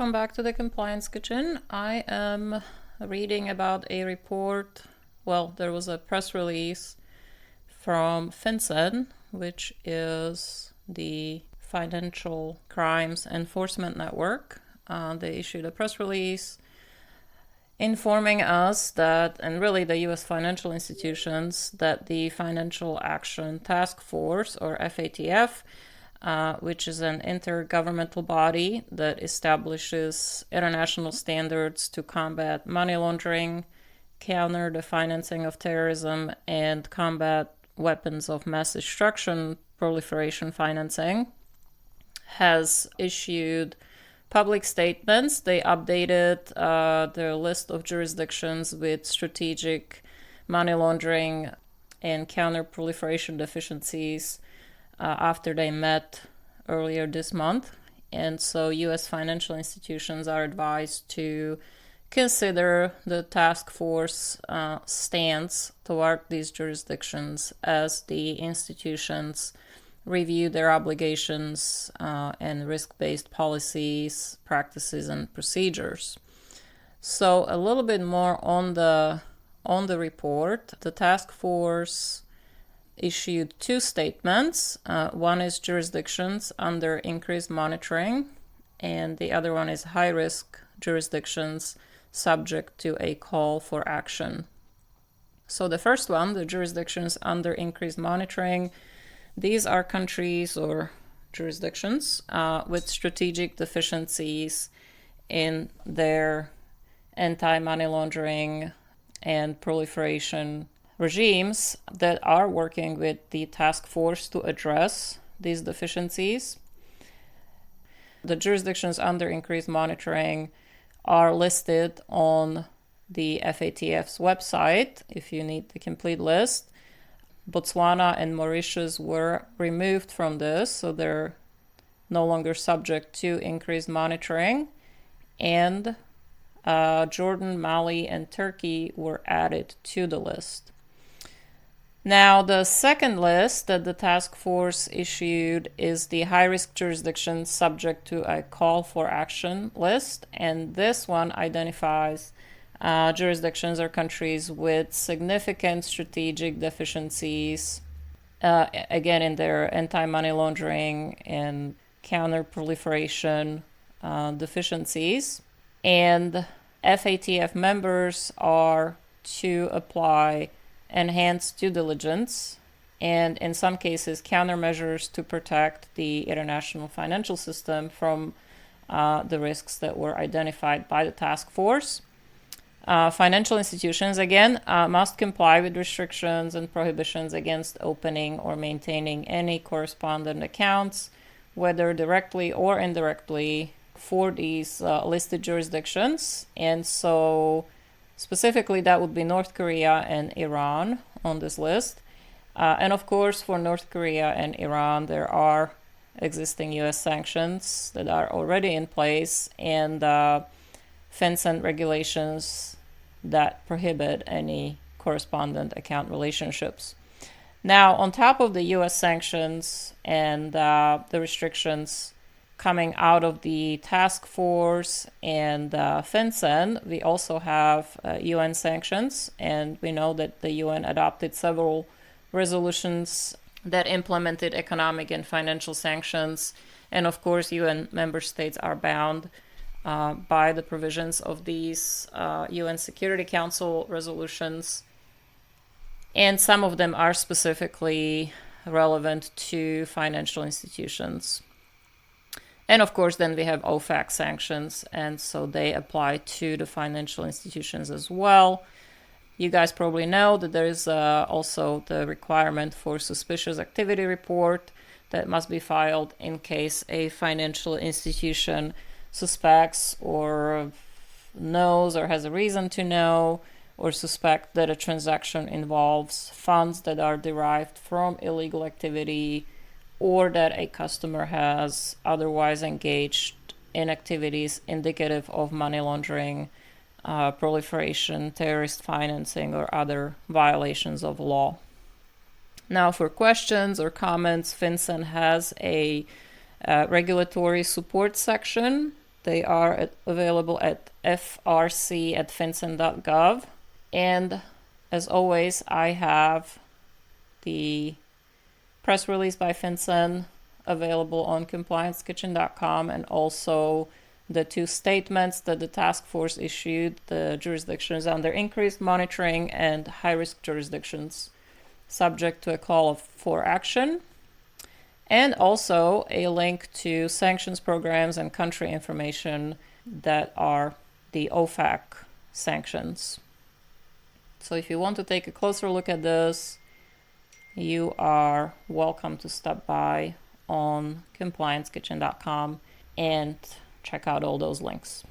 welcome back to the Compliance Kitchen. I am reading about a report. Well, there was a press release from FinCEN, which is the Financial Crimes Enforcement Network. They issued a press release informing us that, and really the U.S. financial institutions, that the Financial Action Task Force, or FATF, which is an intergovernmental body that establishes international standards to combat money laundering, counter the financing of terrorism, and combat weapons of mass destruction proliferation financing, has issued public statements. They updated their list of jurisdictions with strategic money laundering and counter-proliferation deficiencies after they met earlier this month. And so U.S. financial institutions are advised to consider the task force stance toward these jurisdictions as the institutions review their obligations and risk-based policies, practices, and procedures. So a little bit more on the report. The task force issued two statements. One is jurisdictions under increased monitoring, and the other one is high-risk jurisdictions subject to a call for action. So the first one, the jurisdictions under increased monitoring, these are countries or jurisdictions with strategic deficiencies in their anti-money laundering and proliferation regimes that are working with the task force to address these deficiencies. The jurisdictions under increased monitoring are listed on the FATF's website if you need the complete list. Botswana and Mauritius were removed from this, so they're no longer subject to increased monitoring. And Jordan, Mali, and Turkey were added to the list. Now, the second list that the task force issued is the high-risk jurisdictions subject to a call for action list, and this one identifies jurisdictions or countries with significant strategic deficiencies, again, in their anti-money laundering and counter-proliferation deficiencies. And FATF members are to apply enhanced due diligence and, in some cases, countermeasures to protect the international financial system from the risks that were identified by the task force. Financial institutions, again, must comply with restrictions and prohibitions against opening or maintaining any correspondent accounts, whether directly or indirectly, for these listed jurisdictions. And so specifically, that would be North Korea and Iran on this list. And of course, for North Korea and Iran, there are existing U.S. sanctions that are already in place and FinCEN regulations that prohibit any correspondent account relationships. Now, on top of the U.S. sanctions and the restrictions coming out of the task force and FinCEN, we also have UN sanctions, and we know that the UN adopted several resolutions that implemented economic and financial sanctions, and of course UN member states are bound by the provisions of these UN Security Council resolutions, and some of them are specifically relevant to financial institutions. And of course, then we have OFAC sanctions, and so they apply to the financial institutions as well. You guys probably know that there is also the requirement for suspicious activity report that must be filed in case a financial institution suspects or knows or has a reason to know or suspect that a transaction involves funds that are derived from illegal activity, or that a customer has otherwise engaged in activities indicative of money laundering, proliferation, terrorist financing, or other violations of law. Now, for questions or comments, FinCEN has a regulatory support section They are available at frc@fincen.gov. And as always, I have the press release by FinCEN available on compliancekitchen.com, and also the 2 statements that the task force issued, the jurisdictions under increased monitoring and high-risk jurisdictions, subject to a call for action, and also a link to sanctions programs and country information that are the OFAC sanctions. So if you want to take a closer look at this, you are welcome to stop by on compliancekitchen.com and check out all those links.